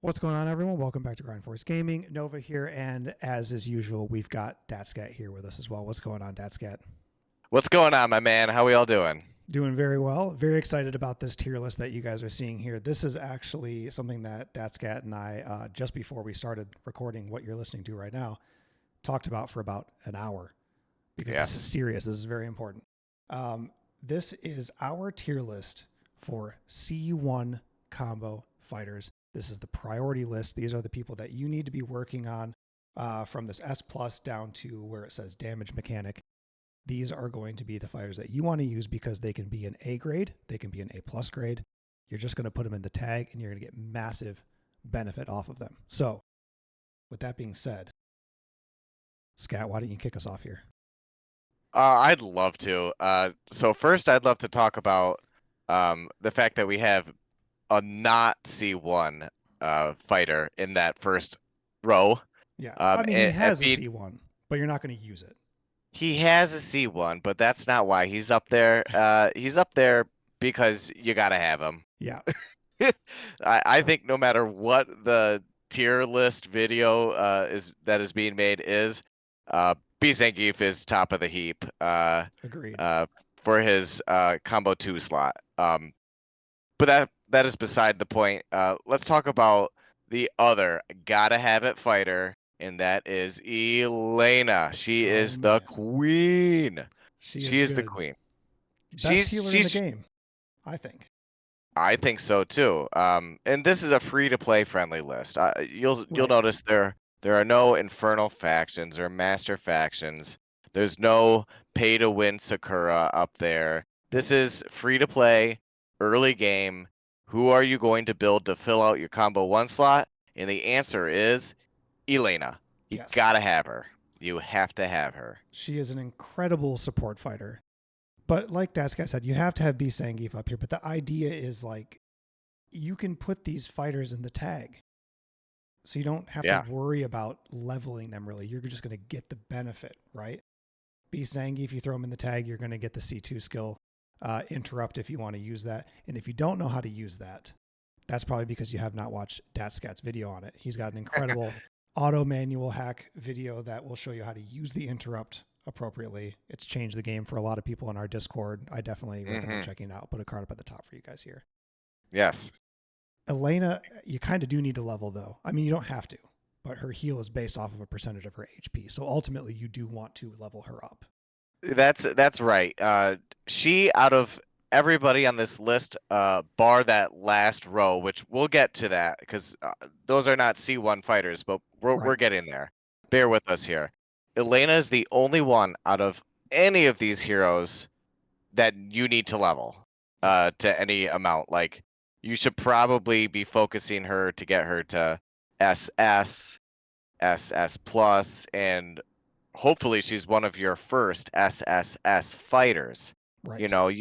What's going on, everyone? Welcome back to Grind Force Gaming. Nova here, and as is usual, we've got DatSkat here with us as well. What's going on, DatSkat? What's going on, my man? How we all doing? Doing very well. Very excited about this tier list that you guys are seeing here. This is actually something that DatSkat and I, just before we started recording what you're listening to right now, talked about for about an hour because this is serious. This is very important. This is our tier list for C1 combo fighters. This is the priority list. These are the people that you need to be working on from this S plus down to where it says damage mechanic. These are going to be the fighters that you want to use because they can be an A grade. They can be an A plus grade. You're just going to put them in the tag and you're going to get massive benefit off of them. So with that being said, Scat, why don't you kick us off here? I'd love to. So first, I'd love to talk about the fact that we have a not C1 fighter in that first row. Yeah, I mean, he has a C1, but you're not going to use it. He has a C1, but that's not why he's up there. He's up there because you gotta have him. Yeah. I think no matter what the tier list video that is being made is, B. Zangief is top of the heap. Agreed. For his combo 2 slot. But that is beside the point. Let's talk about the other gotta have it fighter, and that is Elena. She is the queen. She is the queen. Best healer in the game, I think. I think so too. And this is a free to play friendly list. You'll notice there are no infernal factions or master factions. There's no pay to win Sakura up there. This is free to play, early game. Who are you going to build to fill out your combo 1 slot? And the answer is Elena. You gotta have her. You have to have her. She is an incredible support fighter. But like DatSkat said, you have to have B. Zangief up here. But the idea is like you can put these fighters in the tag. So you don't have to worry about leveling them really. You're just going to get the benefit, right? B. Zangief, if you throw him in the tag, you're going to get the C2 skill. Interrupt if you want to use that. And if you don't know how to use that, that's probably because you have not watched DatSkat's video on it. He's got an incredible auto manual hack video that will show you how to use the interrupt appropriately. It's changed the game for a lot of people in our Discord. I definitely recommend checking it out. Put a card up at the top for you guys here. Yes. Elena, you kind of do need to level though. I mean, you don't have to, but her heal is based off of a percentage of her HP. So ultimately you do want to level her up. That's right. She, out of everybody on this list, bar that last row, which we'll get to that because those are not C1 fighters, but we're getting there. Bear with us here. Elena is the only one out of any of these heroes that you need to level to any amount. Like, you should probably be focusing her to get her to SS, SS plus, and hopefully she's one of your first SSS fighters. Right. You know,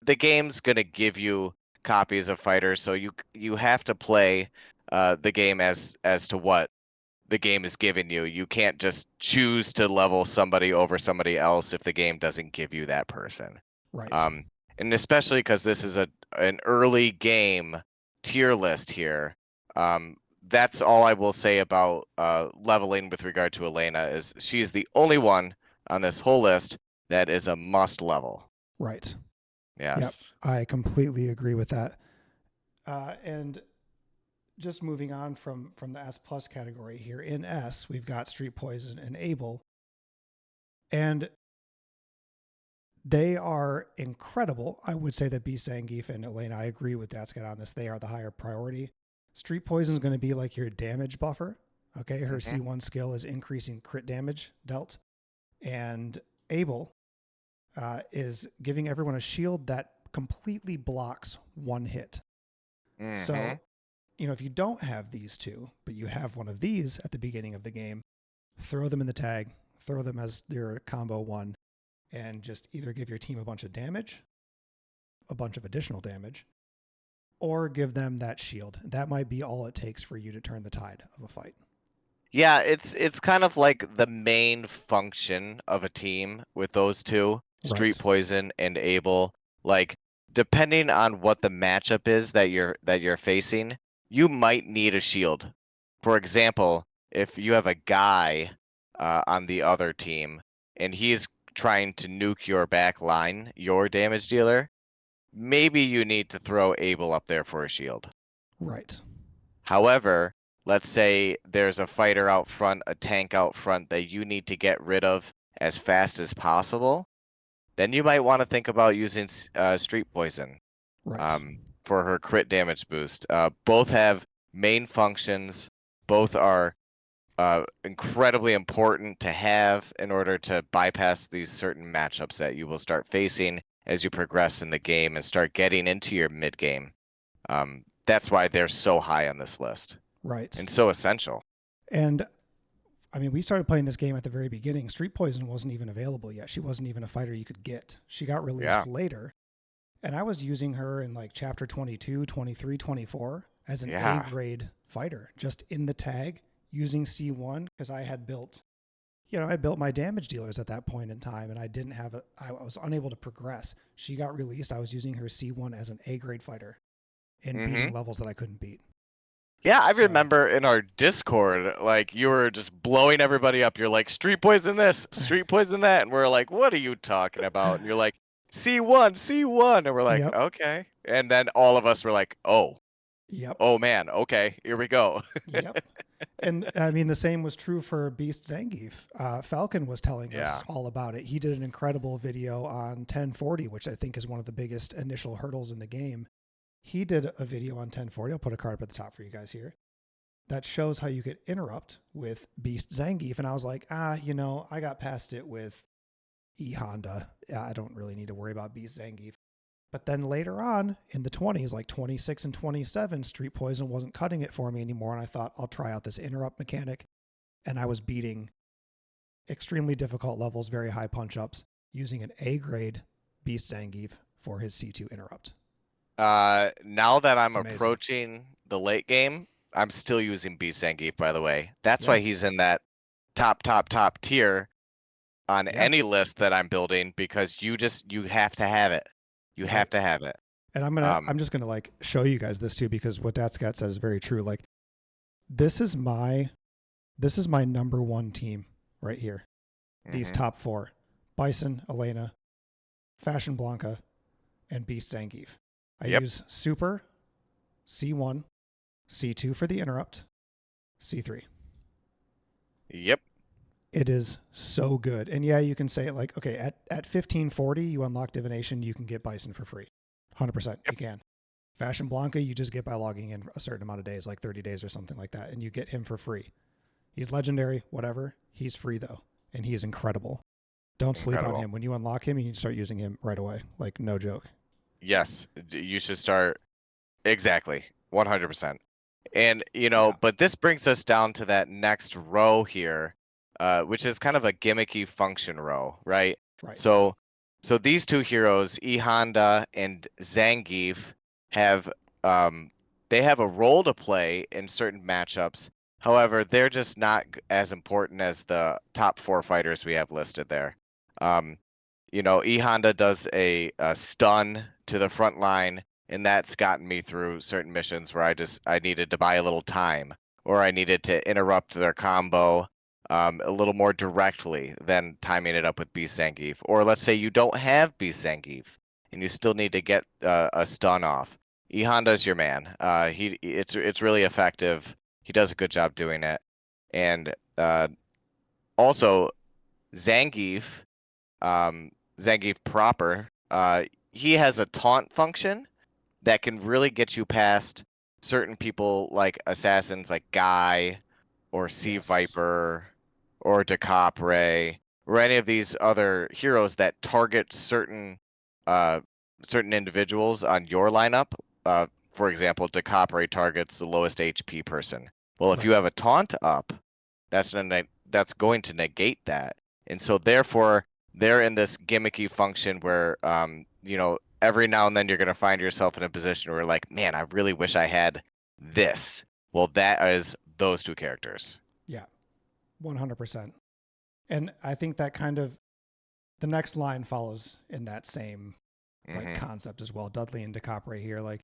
the game's gonna give you copies of fighters, so you have to play the game as to what the game is giving you. You can't just choose to level somebody over somebody else if the game doesn't give you that person. Right. And especially because this is an early game tier list here. That's all I will say about leveling with regard to Elena is she's the only one on this whole list that is a must level. Right. Yes. Yep, I completely agree with that. And just moving on from the S plus category here, in S, we've got Street Poison and Abel. And they are incredible. I would say that B. Zangief and Elena, I agree with DatSkat on this. They are the higher priority. Street Poison is going to be like your damage buffer. Okay, her C1 skill is increasing crit damage dealt. And Abel is giving everyone a shield that completely blocks one hit. So, you know, if you don't have these two, but you have one of these at the beginning of the game, throw them in the tag, throw them as your combo 1, and just either give your team a bunch of damage, a bunch of additional damage, or give them that shield. That might be all it takes for you to turn the tide of a fight. Yeah, it's kind of like the main function of a team with those two, Street Poison and Abel. Like, depending on what the matchup is that you're facing, you might need a shield. For example, if you have a guy on the other team and he's trying to nuke your back line, your damage dealer, maybe you need to throw Abel up there for a shield. Right. However, let's say there's a fighter out front, a tank out front that you need to get rid of as fast as possible, then you might want to think about using Street Poison Right. for her crit damage boost. Both have main functions. Both are incredibly important to have in order to bypass these certain matchups that you will start facing as you progress in the game and start getting into your mid game. That's why they're so high on this list. Right. And so essential. And I mean, we started playing this game at the very beginning. Street Poison wasn't even available yet. She wasn't even a fighter you could get. She got released later. And I was using her in like chapter 22, 23, 24 as an A grade fighter, just in the tag using C1 because I had built, I built my damage dealers at that point in time and I was unable to progress. She got released. I was using her C1 as an A grade fighter and beating levels that I couldn't beat. Yeah, I remember in our Discord, like you were just blowing everybody up. You're like, Street Poison this, Street Poison that. And we're like, what are you talking about? And you're like, C1, C1. And we're like, okay. And then all of us were like, oh. Yep. Oh, man. Okay, here we go. Yep. And I mean, the same was true for Beast Zangief. Falcon was telling us all about it. He did an incredible video on 1040, which I think is one of the biggest initial hurdles in the game. He did a video on 1040. I'll put a card up at the top for you guys here that shows how you could interrupt with Beast Zangief. And I was like, I got past it with E Honda. I don't really need to worry about Beast Zangief. But then later on in the 20s, like 26 and 27, Street Poison wasn't cutting it for me anymore. And I thought, I'll try out this interrupt mechanic. And I was beating extremely difficult levels, very high punch ups, using an A grade Beast Zangief for his C2 interrupt. Now that I'm approaching the late game, I'm still using Beast Zangief, by the way. That's why he's in that top tier on any list that I'm building, because you have to have it. You have to have it. And I'm just gonna like show you guys this too, because what DatSkat says is very true. Like this is my number one team right here. These top four: Bison, Elena, Fashion Blanca, and Beast Zangief. I use Super, C1, C2 for the interrupt, C3. Yep. It is so good. And yeah, you can say it like, okay, at 1540, you unlock Divination, you can get Bison for free. 100%, you can. Fashion Blanca, you just get by logging in a certain amount of days, like 30 days or something like that, and you get him for free. He's legendary, whatever. He's free though, and he is incredible. Don't sleep on him. When you unlock him, you need to start using him right away. Like, no joke. Yes, you should start. Exactly. 100%. And, but this brings us down to that next row here, which is kind of a gimmicky function row, right? Right. So these two heroes, E Honda and Zangief, have they have a role to play in certain matchups. However, they're just not as important as the top four fighters we have listed there. E Honda does a stun to the front line, and that's gotten me through certain missions where I needed to buy a little time, or I needed to interrupt their combo a little more directly than timing it up with Beast Zangief. Or let's say you don't have Beast Zangief and you still need to get a stun off. E Honda's your man. It's really effective. He does a good job doing it. And also Zangief, Zangief proper, he has a taunt function that can really get you past certain people like assassins like Guy or Sea Viper or Decapre or any of these other heroes that target certain individuals on your lineup. For example, Decapre targets the lowest HP person. Well, if you have a taunt up, that's going to negate that. And so therefore, they're in this gimmicky function where, every now and then you're going to find yourself in a position where like, man, I really wish I had this. Well, that is those two characters. Yeah, 100%. And I think that kind of the next line follows in that same like concept as well. Dudley and Decapre here, like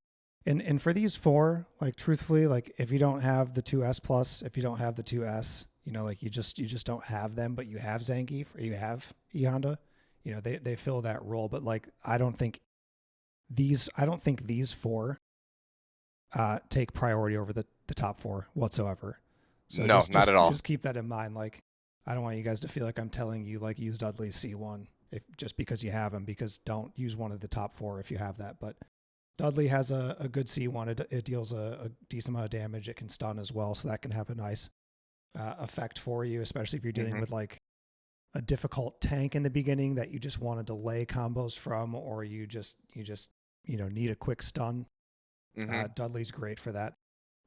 And for these four, like truthfully, like if you don't have the 2S plus, if you don't have the 2S, like you just don't have them, but you have Zangief or you have E Honda, they fill that role. But like I don't think these four take priority over the top four whatsoever. So No, not at all. just keep that in mind. Like I don't want you guys to feel like I'm telling you like use Dudley's C1 just because you have him, because don't use one of the top four if you have that. But Dudley has a good C1. It deals a decent amount of damage. It can stun as well, so that can have a nice effect for you, especially if you're dealing with like a difficult tank in the beginning that you just want to delay combos from, or you just need a quick stun. Dudley's great for that.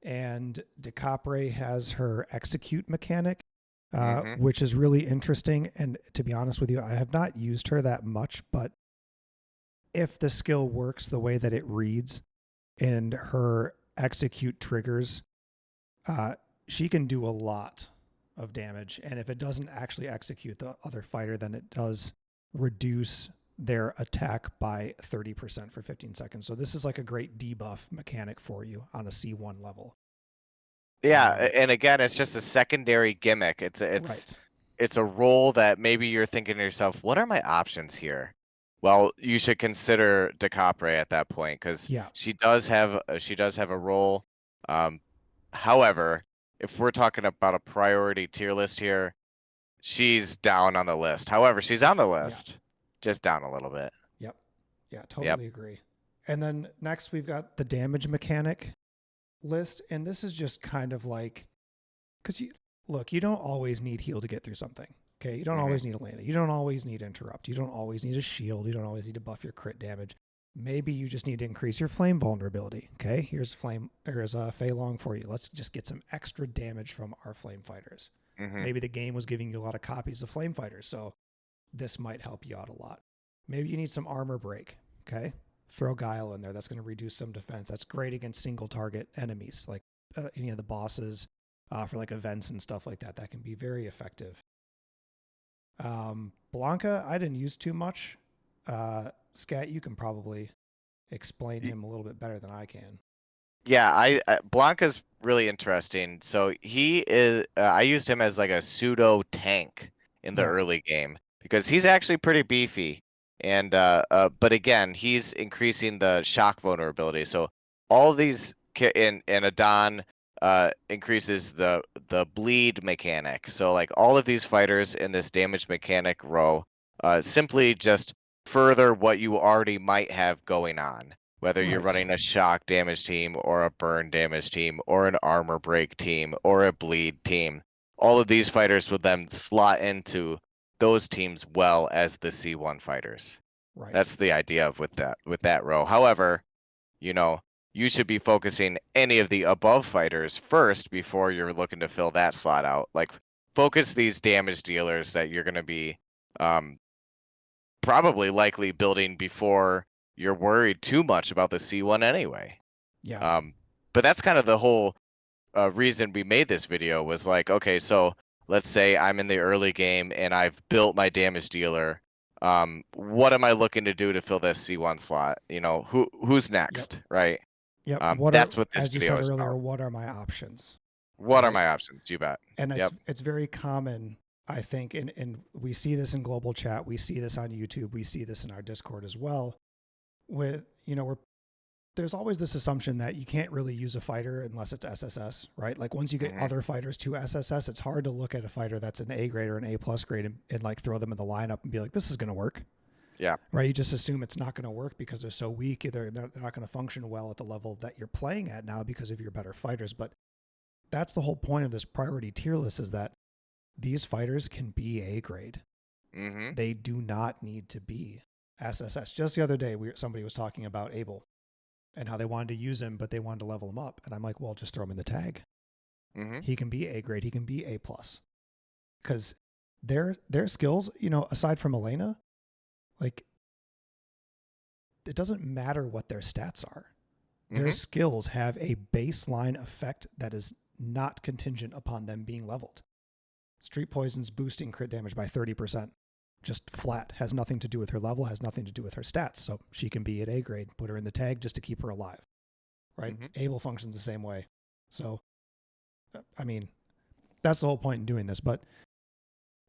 And DeCapre has her execute mechanic, which is really interesting. And to be honest with you, I have not used her that much, but if the skill works the way that it reads and her execute triggers, she can do a lot of damage. And if it doesn't actually execute the other fighter, then it does reduce their attack by 30% for 15 seconds. So this is like a great debuff mechanic for you on a C1 level. Yeah, and again, it's just a secondary gimmick. It's Right. it's a role that maybe you're thinking to yourself, what are my options here? Well, you should consider DeCapre at that point, because Yeah. she does have a role. However, if we're talking about a priority tier list here, she's down on the list. However, she's on the list, just down a little bit. Yep. Yeah, totally agree. And then next we've got the damage mechanic list, and this is just kind of like, because you don't always need heal to get through something. Okay, you don't always need a Lana. You don't always need interrupt. You don't always need a shield. You don't always need to buff your crit damage. Maybe you just need to increase your flame vulnerability. Okay, here's a Fei Long for you. Let's just get some extra damage from our flame fighters. Maybe the game was giving you a lot of copies of flame fighters, so this might help you out a lot. Maybe you need some armor break. Okay, throw Guile in there. That's going to reduce some defense. That's great against single target enemies, like any of the bosses, for like events and stuff like that. That can be very effective. Blanca, I didn't use too much. Scat, you can probably explain him a little bit better than I can. Yeah, Blanca's really interesting. So he is. I used him as like a pseudo tank in the early game because he's actually pretty beefy, and but again, he's increasing the shock vulnerability. So all of these and Adon increases the bleed mechanic. So like all of these fighters in this damage mechanic row simply just further what you already might have going on. Whether you're running a shock damage team or a burn damage team or an armor break team or a bleed team, all of these fighters would then slot into those teams well as the C1 fighters. Right. That's the idea with that row. However, you should be focusing any of the above fighters first before you're looking to fill that slot out. Like focus these damage dealers that you're going to be probably likely building before you're worried too much about the C1 anyway. Yeah. But that's kind of the whole reason we made this video was like, okay, so let's say I'm in the early game and I've built my damage dealer. What am I looking to do to fill this C1 slot? Who's next, right? Yep. That's what this as you video said is earlier, about. what are my options? What are my options? You bet. And it's very common, I think, and we see this in global chat, we see this on YouTube, we see this in our Discord as well. With there's always this assumption that you can't really use a fighter unless it's SSS, right? Like once you get other fighters to SSS, it's hard to look at a fighter that's an A grade or an A plus grade and like throw them in the lineup and be like, this is going to work. Yeah. Right. You just assume it's not going to work because they're so weak. They're not going to function well at the level that you're playing at now because of your better fighters. But that's the whole point of this priority tier list, is that these fighters can be A grade. They do not need to be SSS. Just the other day, somebody was talking about Abel and how they wanted to use him, but they wanted to level him up. And I'm like, well, just throw him in the tag. He can be A grade. He can be A plus. Because their skills, aside from Elena, like, it doesn't matter what their stats are. Their skills have a baseline effect that is not contingent upon them being leveled. Street Poison's boosting crit damage by 30%. Just flat. Has nothing to do with her level, has nothing to do with her stats. So she can be at A grade. Put her in the tag just to keep her alive. right? Mhm. Able functions the same way. So, I mean, that's the whole point in doing this. But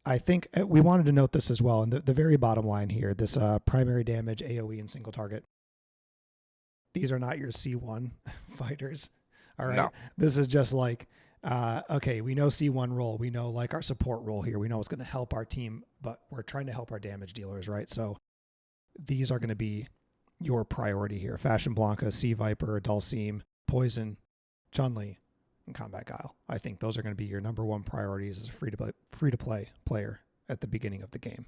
I think we wanted to note this as well. And the very bottom line here, this primary damage, AoE, and single target. These are not your C1 fighters. All right. No. This is just like, okay, we know C1 role. We know like our support role here. We know it's going to help our team, but we're trying to help our damage dealers, right? So these are going to be your priority here. Fashion Blanca, Sea Viper, Dulcim, Poison, Chun-Li, and Combat Guile. I think those are going to be your number one priorities as a free-to-play player at the beginning of the game.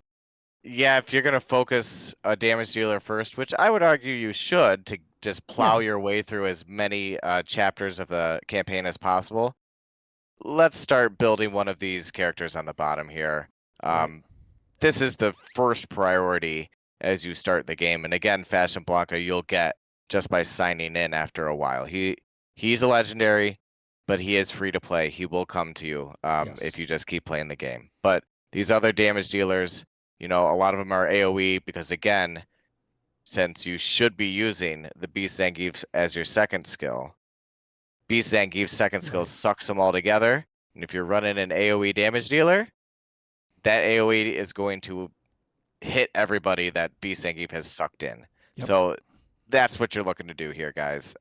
Yeah, if you're going to focus a damage dealer first, which I would argue you should to just plow your way through as many chapters of the campaign as possible, let's start building one of these characters on the bottom here. Right. This is the first priority as you start the game. And again, Fashion Blanca, you'll get just by signing in after a while. He's a legendary, but he is free to play. He will come to you if you just keep playing the game. But these other damage dealers, a lot of them are AoE because, again, since you should be using the Beast Zangief as your second skill, Beast Zangief's second skill sucks them all together. And if you're running an AoE damage dealer, that AoE is going to hit everybody that Beast Zangief has sucked in. Yep. So that's what you're looking to do here, guys.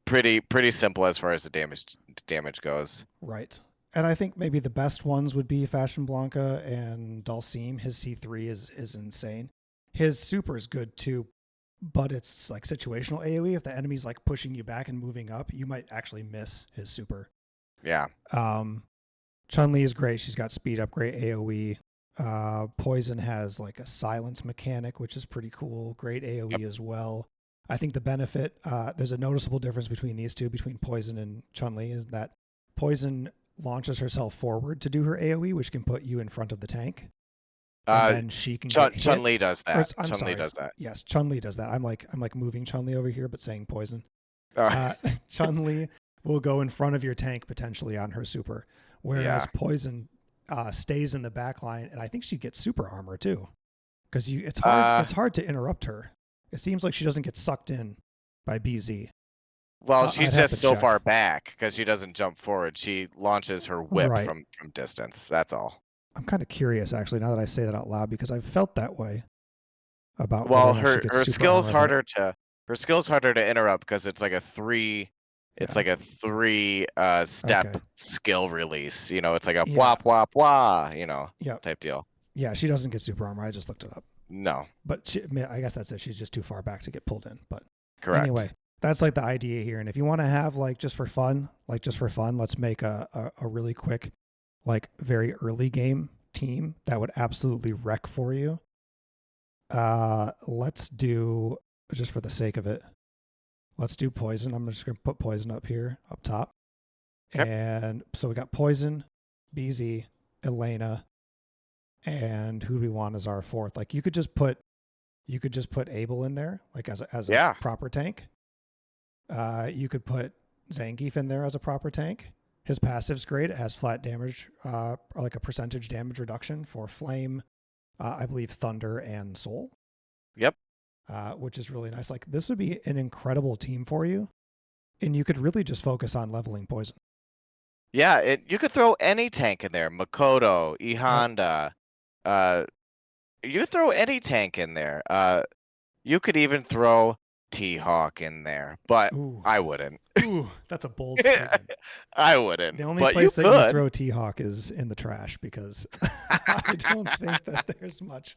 Pretty simple as far as the damage goes. Right. And I think maybe the best ones would be Fashion Blanca and Dulcim. His C3 is insane. His super is good too, but it's like situational AoE. If the enemy's like pushing you back and moving up, you might actually miss his super. Yeah. Chun-Li is great. She's got speed up, great AoE. Poison has like a silence mechanic, which is pretty cool. Great AoE as well. I think the benefit, there's a noticeable difference between these two, between Poison and Chun-Li, is that Poison launches herself forward to do her AoE, which can put you in front of the tank. And then she can Chun-Li does that. Chun-Li does that. Yes, Chun-Li does that. I'm like moving Chun-Li over here, but saying Poison. Chun-Li will go in front of your tank potentially on her super, whereas Poison stays in the back line, and I think she gets super armor too, because it's hard to interrupt her. It seems like she doesn't get sucked in by BZ. Well, she's just so far back because she doesn't jump forward. She launches her whip from distance. That's all. I'm kind of curious, actually, now that I say that out loud, because I've felt that way about. Well, her skill's harder to interrupt because it's like a three. It's like a three-step skill release. It's like a whop whop wah. Type deal. Yeah, she doesn't get super armor. I just looked it up. No, but I guess that's it. She's just too far back to get pulled in. But correct. Anyway, that's like the idea here. And if you want to have just for fun, let's make a really quick, very early game team that would absolutely wreck for you. Let's do, just for the sake of it, let's do Poison. I'm just going to put Poison up here, up top. Okay. And so we got Poison, BZ, Elena, and who do we want as our fourth? You could just put Abel in there, as a proper tank. You could put Zangief in there as a proper tank. His passive's great. It has flat damage, like a percentage damage reduction for Flame, I believe Thunder and Soul. Yep. Which is really nice. This would be an incredible team for you, and you could really just focus on leveling Poison. Yeah, you could throw any tank in there. Makoto, E Honda. You could throw any tank in there. You could even throw T-Hawk in there, but I wouldn't. Ooh, that's a bold statement. I wouldn't. The only place that you throw T-Hawk is in the trash, because I don't think that there's much.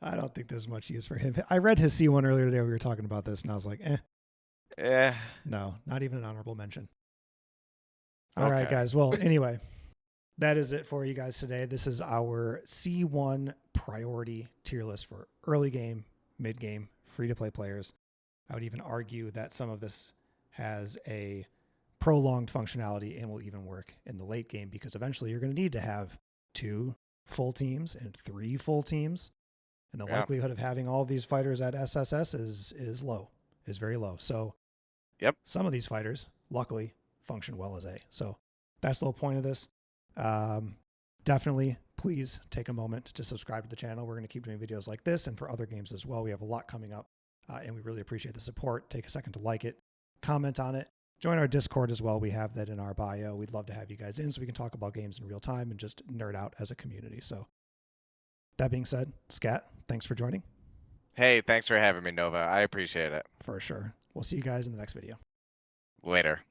I don't think there's much use for him. I read his C1 earlier today. We were talking about this, and I was like, no, not even an honorable mention. All right, guys. Well, anyway, that is it for you guys today. This is our C1 priority tier list for early game, mid game, free-to-play players. I would even argue that some of this has a prolonged functionality and will even work in the late game, because eventually you're going to need to have 2 full teams and 3 full teams. And the likelihood of having all of these fighters at SSS is very low. So some of these fighters, luckily, function well as A. So that's the whole point of this. Definitely, please take a moment to subscribe to the channel. We're going to keep doing videos like this, and for other games as well. We have a lot coming up, and we really appreciate the support. Take a second to like it. comment on it. Join our Discord as well. We have that in our bio. We'd love to have you guys in so we can talk about games in real time and just nerd out as a community. So that being said, Scat, thanks for joining. Hey, thanks for having me, Nova. I appreciate it. For sure. We'll see you guys in the next video. Later.